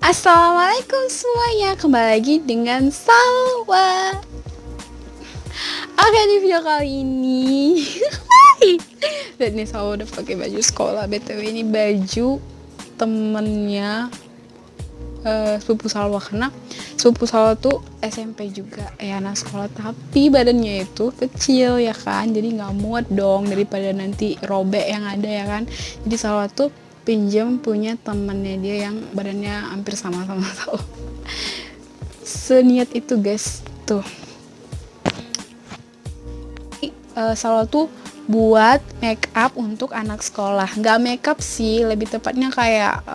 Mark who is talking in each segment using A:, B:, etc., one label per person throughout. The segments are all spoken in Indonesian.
A: Assalamualaikum semuanya, kembali lagi dengan Salwa. Oke, di video kali ini lihat nih, Salwa udah pakai baju sekolah. BTW ini baju temennya sepupu Salwa, karena sepupu Salwa tuh SMP juga anak sekolah, tapi badannya itu kecil ya kan, jadi nggak muat dong daripada nanti robek yang ada ya kan. Jadi Salwa tuh pinjam punya temennya dia yang badannya hampir sama-sama Salwa. Seniat itu guys. Tuh Salwa tuh buat make up untuk anak sekolah. Nggak make up sih, lebih tepatnya kayak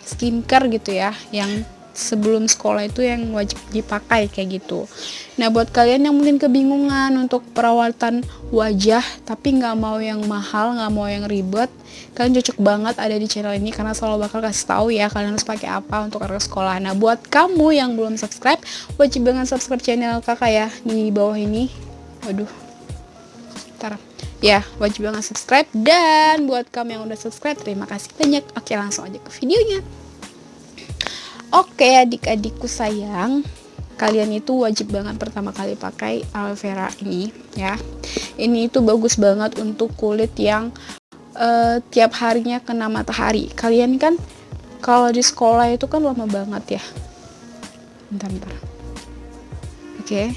A: skincare gitu ya, yang sebelum sekolah itu yang wajib dipakai kayak gitu. Nah, buat kalian yang mungkin kebingungan untuk perawatan wajah tapi nggak mau yang mahal, nggak mau yang ribet, kalian cocok banget ada di channel ini, karena selalu bakal kasih tahu ya kalian harus pakai apa untuk anak sekolah. Nah, buat kamu yang belum subscribe, wajib banget subscribe channel kakak ya di bawah ini. Waduh, ya, wajib banget subscribe. Dan buat kamu yang udah subscribe, terima kasih banyak. Oke, langsung aja ke videonya. Oke, adik-adikku sayang, kalian itu wajib banget pertama kali pakai aloe vera ini ya. Ini itu bagus banget untuk kulit yang tiap harinya kena matahari. Kalian kan kalau di sekolah itu kan lama banget ya. Bentar. Oke.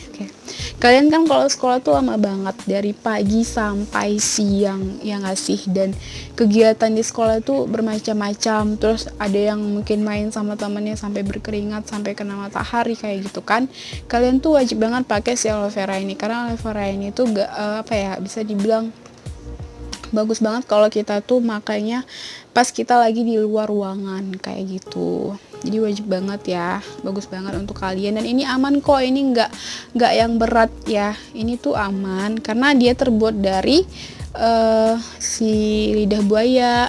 A: Kalian kan kalau sekolah tuh lama banget, dari pagi sampai siang ya nggak sih, dan kegiatan di sekolah tuh bermacam-macam. Terus ada yang mungkin main sama temennya sampai berkeringat, sampai kena matahari kayak gitu kan. Kalian tuh wajib banget pakai si aloe vera ini, karena aloe vera ini tuh bisa dibilang bagus banget kalau kita tuh makanya pas kita lagi di luar ruangan kayak gitu. Jadi wajib banget ya, bagus banget untuk kalian. Dan ini aman kok, ini nggak yang berat ya. Ini tuh aman karena dia terbuat dari lidah buaya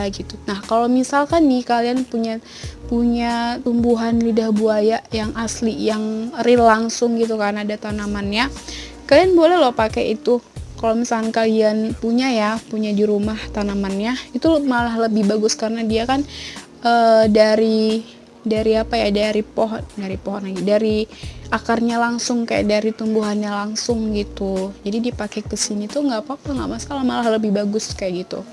A: gitu. Nah, kalau misalkan nih kalian punya tumbuhan lidah buaya yang asli, yang real langsung gitu kan, ada tanamannya, kalian boleh loh pakai itu. Kalau misalkan kalian punya di rumah tanamannya, itu malah lebih bagus karena dia kan dari akarnya langsung, kayak dari tumbuhannya langsung gitu. Jadi dipakai ke sini tuh nggak apa-apa, nggak masalah, malah lebih bagus kayak gitu.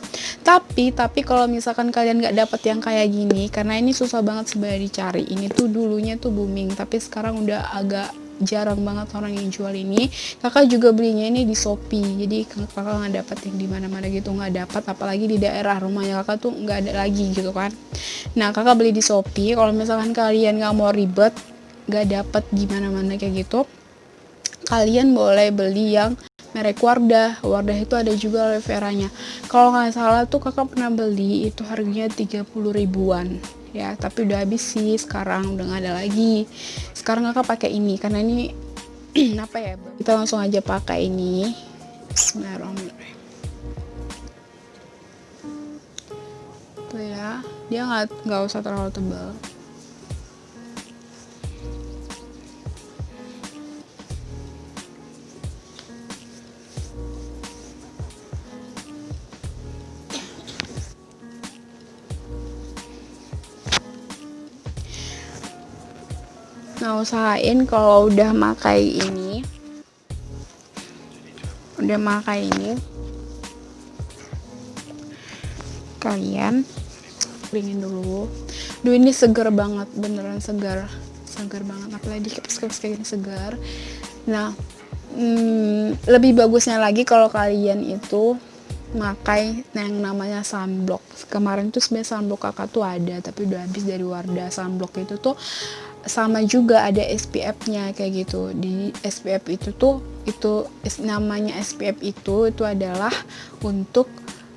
A: Tapi kalau misalkan kalian nggak dapet yang kayak gini, karena ini susah banget sebenarnya dicari. Ini tuh dulunya tuh booming, tapi sekarang udah agak jarang banget orang yang jual ini. Kakak juga belinya ini di Shopee, jadi kakak nggak dapat yang di mana-mana gitu, nggak dapat, apalagi di daerah rumahnya kakak tuh nggak ada lagi gitu kan. Nah, kakak beli di Shopee. Kalau misalkan kalian nggak mau ribet, nggak dapat di mana-mana kayak gitu, kalian boleh beli yang merek Wardah itu ada juga aloe veranya. Kalau nggak salah tuh kakak pernah beli, itu harganya 30 ribuan ya, tapi udah habis sih sekarang, udah nggak ada lagi. Sekarang kakak pakai ini karena ini kita langsung aja pakai ini. Bismillahirrahmanirrahim. Tuh ya, dia nggak usah terlalu tebal. Nah, usahain kalau udah makai ini, kalian keringin dulu. Duh, ini segar banget, beneran segar banget, apalagi dikepes-kepes kayak gini, segar. Nah, lebih bagusnya lagi kalau kalian itu makai yang namanya sunblock. Kemarin tuh sebenarnya sunblock kakak tuh ada, tapi udah habis dari Wardah. Sunblock itu tuh sama juga ada SPF-nya kayak gitu. Di SPF itu namanya SPF itu adalah untuk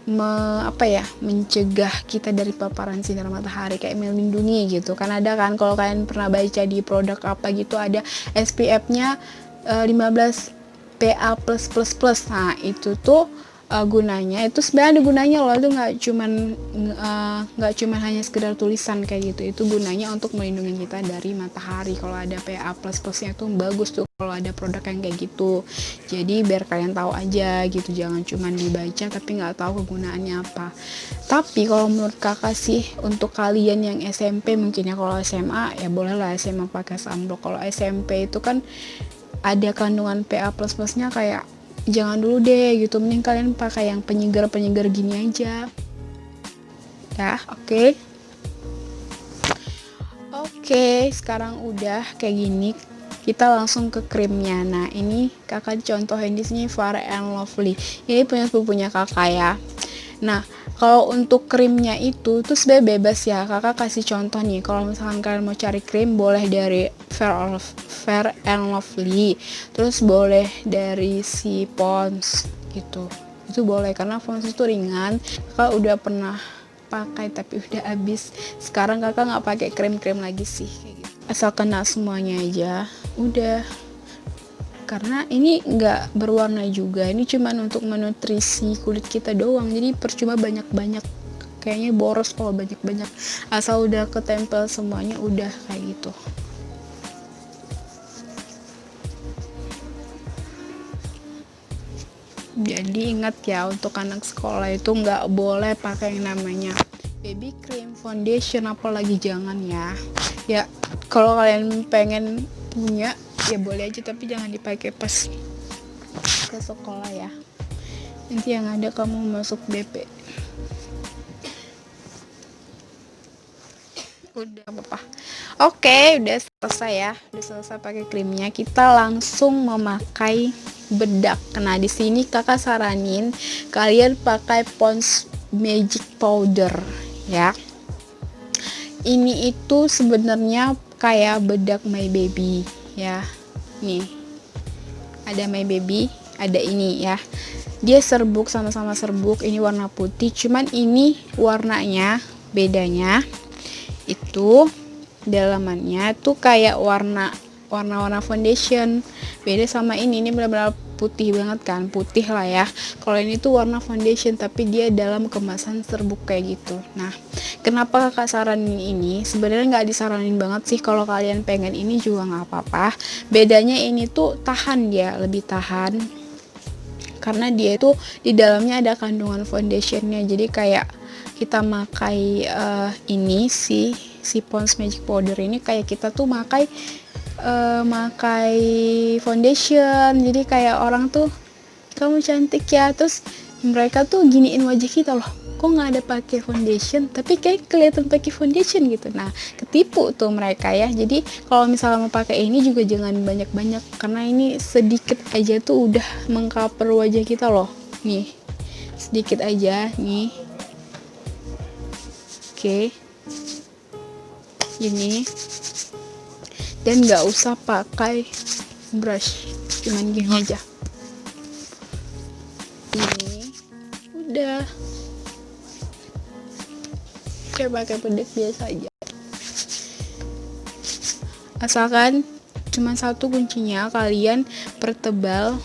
A: mencegah kita dari paparan sinar matahari, kayak melindungi gitu kan. Ada kan kalau kalian pernah baca di produk apa gitu, ada SPF-nya 15 PA+++. Nah, itu tuh gunanya itu sebenarnya ada gunanya loh, itu nggak cuman hanya sekedar tulisan kayak gitu. Itu gunanya untuk melindungi kita dari matahari. Kalau ada PA plusnya itu bagus tuh kalau ada produk yang kayak gitu. Jadi biar kalian tahu aja gitu, jangan cuman dibaca tapi nggak tahu kegunaannya apa. Tapi kalau menurut kakak sih, untuk kalian yang SMP mungkin ya, kalau SMA ya bolehlah SMA pakai sunblock. Kalau SMP itu kan ada kandungan PA plusnya, kayak jangan dulu deh gitu, mending kalian pakai yang penyegar gini aja ya. Oke, sekarang udah kayak gini, kita langsung ke krimnya. Nah ini kakak contohin di sini Fair and Lovely, ini punya sepupunya kakak ya. Nah kalau untuk krimnya itu tuh sebenarnya bebas ya, kakak kasih contoh nih. Kalau misalkan kalian mau cari krim, boleh dari Fair and Lovely, terus boleh dari si Pond's gitu, itu boleh karena Pond's itu ringan. Kakak udah pernah pakai tapi udah habis. Sekarang kakak nggak pakai krim lagi sih kayak gitu. Asal kena semuanya aja udah, karena ini nggak berwarna juga, ini cuman untuk menutrisi kulit kita doang, jadi percuma banyak-banyak, kayaknya boros kalau banyak-banyak. Asal udah ketempel semuanya udah kayak gitu. Jadi ingat ya, untuk anak sekolah itu nggak boleh pakai yang namanya baby cream, foundation, apalagi jangan ya. Ya kalau kalian pengen punya ya boleh aja, tapi jangan dipakai pas ke sekolah ya, nanti yang ada kamu masuk BP. Udah apa-apa. Oke, udah selesai ya, udah selesai pakai krimnya. Kita langsung memakai bedak. Nah di sini kakak saranin kalian pakai Pond's Magic Powder ya. Ini itu sebenarnya kayak bedak My Baby ya. Nih ada My Baby, ada ini ya, dia serbuk, sama-sama serbuk. Ini warna putih, cuman ini warnanya bedanya itu dalamannya tuh kayak warna foundation, beda sama ini benar-benar putih banget kan, putih lah ya. Kalau ini tuh warna foundation tapi dia dalam kemasan serbuk kayak gitu. Nah kenapa kakak saranin ini, sebenarnya nggak disaranin banget sih, kalau kalian pengen ini juga nggak apa-apa. Bedanya ini tuh tahan, dia lebih tahan karena dia itu di dalamnya ada kandungan foundationnya. Jadi kayak kita makai ini si Pond's Magic Powder ini kayak kita tuh makai foundation. Jadi kayak orang tuh, kamu cantik ya, terus mereka tuh giniin wajah kita loh, kok nggak ada pakai foundation tapi kayak kelihatan pakai foundation gitu. Nah ketipu tuh mereka ya. Jadi kalau misalnya mau pakai ini juga jangan banyak-banyak, karena ini sedikit aja tuh udah mengcover wajah kita loh. Nih sedikit aja nih. Oke, gini, dan nggak usah pakai brush, cuman gini aja. Ini udah, kayak pakai bedak biasa aja. Asalkan cuman satu kuncinya, kalian pertebal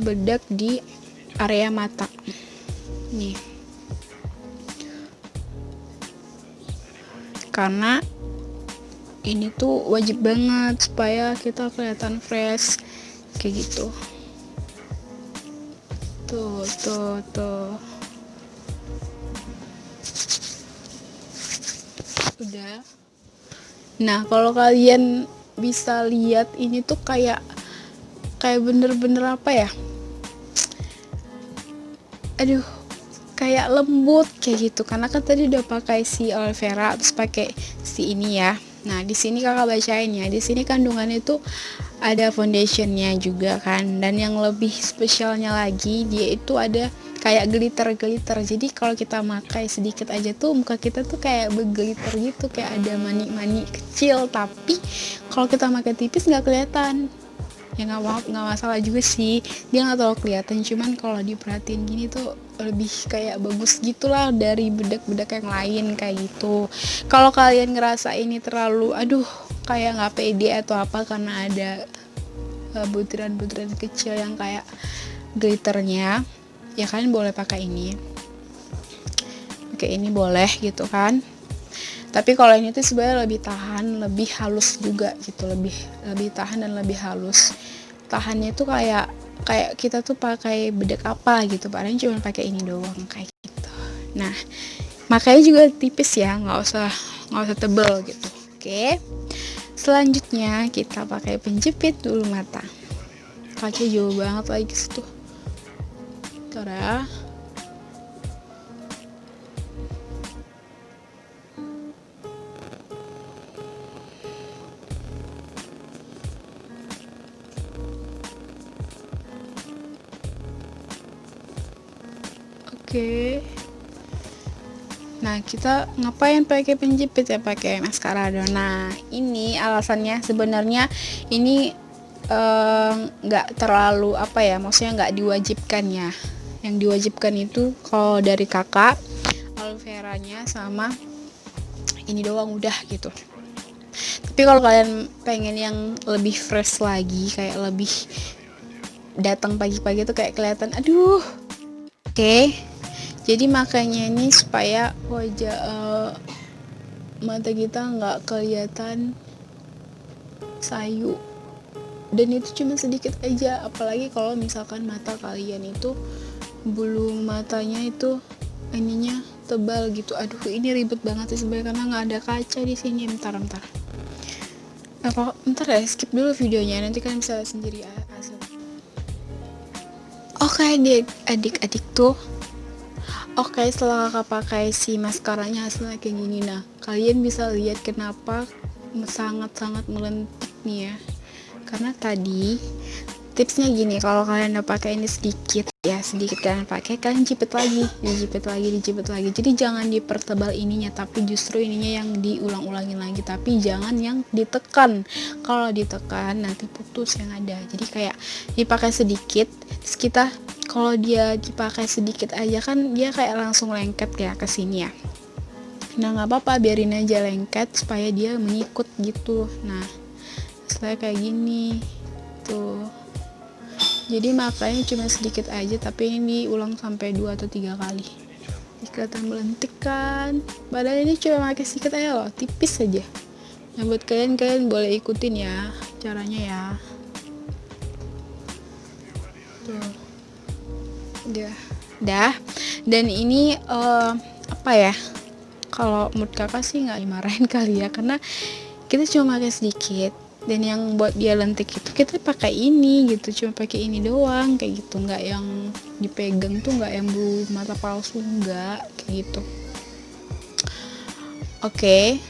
A: bedak di area mata nih, karena ini tuh wajib banget supaya kita kelihatan fresh kayak gitu. Tuh udah. Nah kalau kalian bisa lihat, ini tuh kayak bener-bener apa ya, aduh, kayak lembut kayak gitu, karena kan tadi udah pakai si aloe vera, terus pakai si ini ya. Nah di sini kakak bacain ya, di sini kandungannya itu ada foundationnya juga kan, dan yang lebih spesialnya lagi dia itu ada kayak glitter. Jadi kalau kita pakai sedikit aja tuh muka kita tuh kayak berglitter gitu, kayak ada mani kecil. Tapi kalau kita pakai tipis nggak kelihatan ya, nggak masalah juga sih, dia nggak terlalu kelihatan. Cuman kalau diperhatiin gini tuh lebih kayak bagus gitulah dari bedak-bedak yang lain kayak gitu. Kalau kalian ngerasa ini terlalu kayak nggak pede atau apa karena ada butiran-butiran kecil yang kayak glitternya ya, kalian boleh pakai ini boleh gitu kan. Tapi kalau ini tuh sebenarnya lebih tahan, lebih halus juga gitu, lebih tahan dan lebih halus. Tahannya tuh kayak kita tuh pakai bedak apa gitu, padahal cuma pakai ini doang kayak gitu. Nah, makanya juga tipis ya, nggak usah tebel gitu. Oke. Selanjutnya kita pakai penjepit dulu mata. Kaca jauh banget lagi ke situ. Bentar ya. Oke. Nah, kita ngapain pakai penjepit ya? Pakai maskara. Nah, ini alasannya sebenarnya ini nggak terlalu apa ya, maksudnya nggak diwajibkan ya. Yang diwajibkan itu kalau dari kakak aloe veranya sama ini doang udah gitu. Tapi kalau kalian pengen yang lebih fresh lagi, kayak lebih datang pagi-pagi tuh kayak kelihatan aduh. Oke. Jadi makanya ini supaya wajah mata kita nggak kelihatan sayu, dan itu cuma sedikit aja. Apalagi kalau misalkan mata kalian itu bulu matanya itu ininya tebal gitu. Aduh, ini ribet banget sih sebenarnya karena nggak ada kaca di sini. Bentar ya, skip dulu videonya, nanti kalian bisa sendiri hasil. Oke, adik-adik tuh. Oke, setelah kakak pakai si maskaranya hasilnya kayak gini. Nah, kalian bisa lihat kenapa sangat-sangat melentik nih ya. Karena tadi tipsnya gini, kalau kalian udah pakai ini sedikit kalian pakai, kalian dijepit lagi. Jadi jangan dipertebal ininya, tapi justru ininya yang diulang-ulangin lagi, tapi jangan yang ditekan. Kalau ditekan nanti putus yang ada. Jadi kayak dipakai sedikit, terus kita kalau dia dipakai sedikit aja kan dia kayak langsung lengket ya ke sini ya. Nah, nggak apa-apa, biarin aja lengket supaya dia mengikut gitu. Nah, setelah kayak gini tuh. Jadi makanya cuma sedikit aja, tapi ini diulang sampai 2 atau 3 kali. Ini kelihatan melentik kan? Padahal ini cuma pakai sedikit aja loh, tipis aja. Nah, buat kalian boleh ikutin ya caranya ya. Tuh. Dah. Dan ini apa ya? Kalau mood kakak sih nggak dimarahin kali ya, karena kita cuma pakai sedikit. Dan yang buat dia lentik itu kita pakai ini gitu, cuma pakai ini doang kayak gitu, nggak yang dipegang tuh, nggak yang bulu mata palsu, nggak kayak gitu. Oke.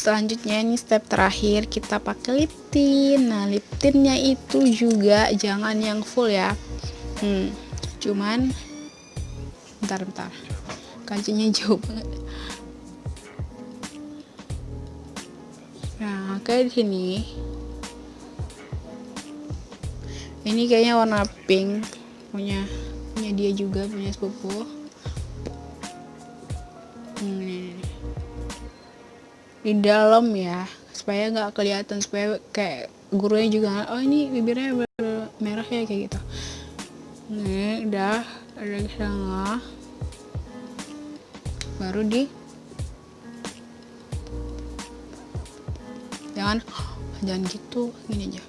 A: Selanjutnya ini step terakhir, kita pakai lip tint. Nah, lip tintnya itu juga jangan yang full ya. Cuman bentar kacanya jauh banget. Nah, kayak di sini ini kayaknya warna pink, punya dia juga, punya sepupu. Di dalam ya, supaya nggak kelihatan, supaya kayak gurunya juga oh ini bibirnya merah ya kayak gitu. Nih udah ada di sana, baru jangan gitu, gini aja.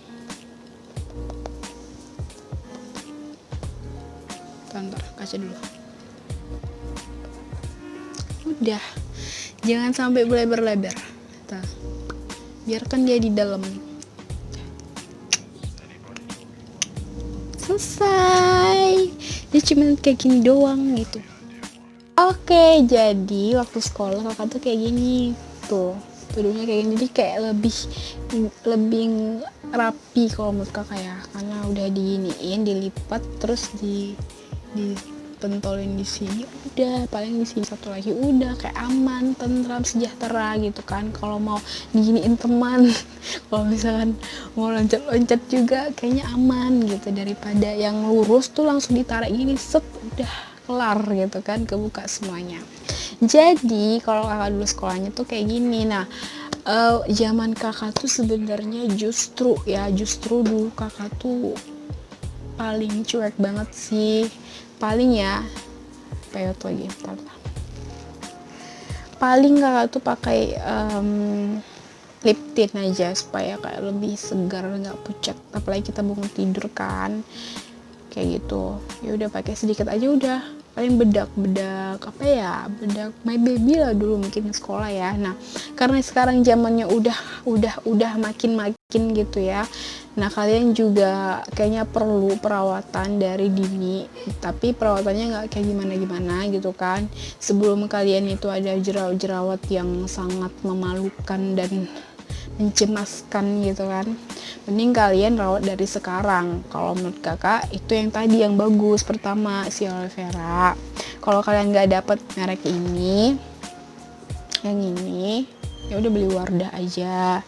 A: Bentar, kaca dulu. Udah, jangan sampai berlebar-lebar. Biarkan dia di dalam. Selesai. Dia cuma kayak gini doang gitu. Oke, jadi waktu sekolah kakak tuh kayak gini tuh. Tudungnya kayak gini, jadi kayak lebih rapi kalau menurut kakak ya, karena udah diginiin, dilipat, terus dipentolin di sini, udah paling di sini satu lagi udah kayak aman, tentram, sejahtera gitu kan. Kalau mau diginiin teman, kalau misalkan mau loncat-loncat juga kayaknya aman gitu, daripada yang lurus tuh langsung ditarik gini, set, udah kelar gitu kan, kebuka semuanya. Jadi kalau kakak dulu sekolahnya tuh kayak gini. Nah, zaman kakak tuh sebenarnya justru dulu kakak tuh paling cuek banget sih, paling ya peyot lagi bentar. Paling kakak tuh pakai lip tint aja supaya kayak lebih segar, nggak pucat, apalagi kita bangun tidur kan kayak gitu. Ya udah pakai sedikit aja udah, paling bedak apa ya, bedak My Baby lah dulu mungkin sekolah ya. Nah karena sekarang zamannya udah makin gitu ya, nah kalian juga kayaknya perlu perawatan dari dini, tapi perawatannya nggak kayak gimana gitu kan. Sebelum kalian itu ada jerawat yang sangat memalukan dan mencemaskan gitu kan, mending kalian rawat dari sekarang. Kalau menurut kakak itu yang tadi yang bagus, pertama si aloe vera. Kalau kalian nggak dapet merek ini, yang ini, ya udah beli Wardah aja.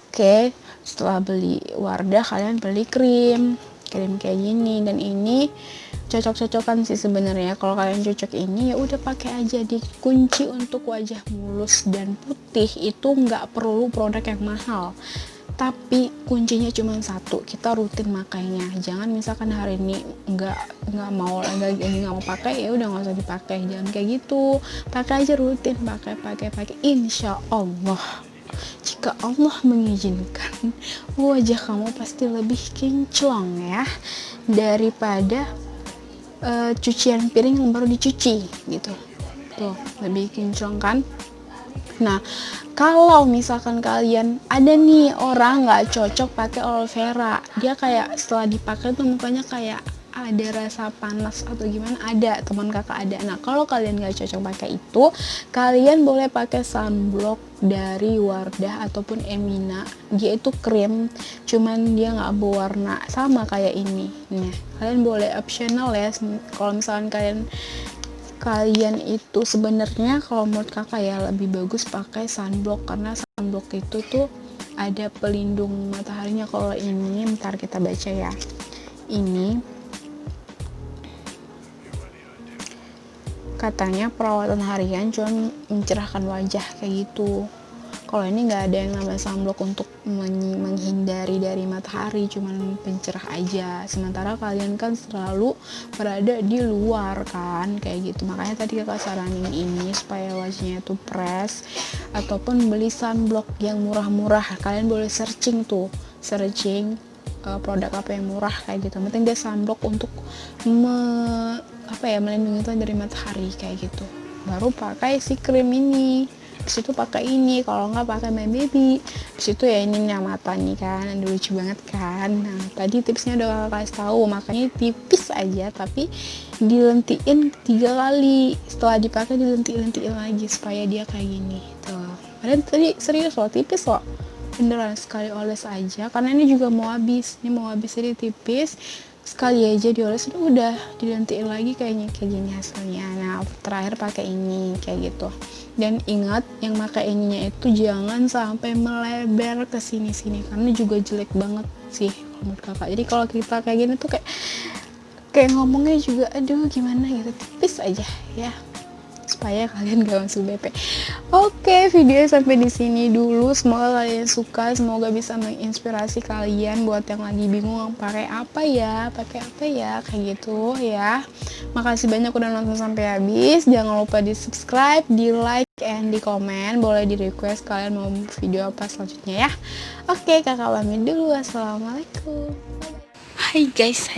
A: Oke, setelah beli Wardah kalian beli krim kayak gini, dan ini cocok-cocokan sih sebenarnya. Kalau kalian cocok ini ya udah pakai aja. Dikunci untuk wajah mulus dan putih itu nggak perlu produk yang mahal, tapi kuncinya cuma satu, kita rutin makainya. Jangan misalkan hari ini nggak mau pakai, ya udah nggak usah dipakai. Jangan kayak gitu, pakai aja rutin, pakai. Insya Allah, jika Allah mengizinkan, wajah kamu pasti lebih kinclong ya daripada cucian piring yang baru dicuci gitu. Tuh lebih kinclong kan. Nah kalau misalkan kalian ada nih orang nggak cocok pakai aloe vera, dia kayak setelah dipakai tuh mukanya kayak ada rasa panas atau gimana, ada teman kakak ada. Nah kalau kalian nggak cocok pakai itu, kalian boleh pakai sunblock dari Wardah ataupun Emina. Dia itu krim, cuman dia nggak berwarna sama kayak ini. Nah kalian boleh optional ya. Kalau misalkan kalian itu sebenarnya kalau menurut kakak ya lebih bagus pakai sunblock, karena sunblock itu tuh ada pelindung mataharinya. Kalau ini bentar kita baca ya, ini katanya perawatan harian cuma mencerahkan wajah kayak gitu. Kalau ini nggak ada yang namanya sunblock untuk menghindari dari matahari, cuman pencerah aja. Sementara kalian kan selalu berada di luar kan, kayak gitu. Makanya tadi kakak saranin ini supaya wajahnya tuh fresh, ataupun beli sunblock yang murah-murah. Kalian boleh searching produk apa yang murah kayak gitu. Penting dia sunblock untuk melindungi kita dari matahari kayak gitu. Baru pakai si krim ini. Habis itu pakai ini, kalau nggak pakai My Baby. Habis itu ya ininya mata nih kan, aduh lucu banget kan. Nah tadi tipsnya udah kasih tahu, makanya tipis aja tapi dilentiin 3 kali. Setelah dipakai dilentiin lagi supaya dia kayak gini tuh. Padahal tadi serius loh, tipis loh, beneran sekali oles aja, karena ini juga mau habis jadi tipis, sekali aja dioles udah dilentiin lagi kayak gini hasilnya. Nah terakhir pakai ini kayak gitu. Dan ingat, yang pakai ininya itu jangan sampai melebar ke sini karena juga jelek banget sih menurut kakak. Jadi kalau kita kayak gini tuh kayak ngomongnya juga aduh gimana gitu, tipis aja ya supaya kalian gak masuk BP. Oke, video sampai di sini dulu. Semoga kalian suka, semoga bisa menginspirasi kalian buat yang lagi bingung pakai apa ya kayak gitu ya. Makasih banyak udah nonton sampai habis. Jangan lupa di subscribe, di like, and di komen. Boleh di request kalian mau video apa selanjutnya ya. Oke, kakak pamit dulu. Assalamualaikum. Hai guys.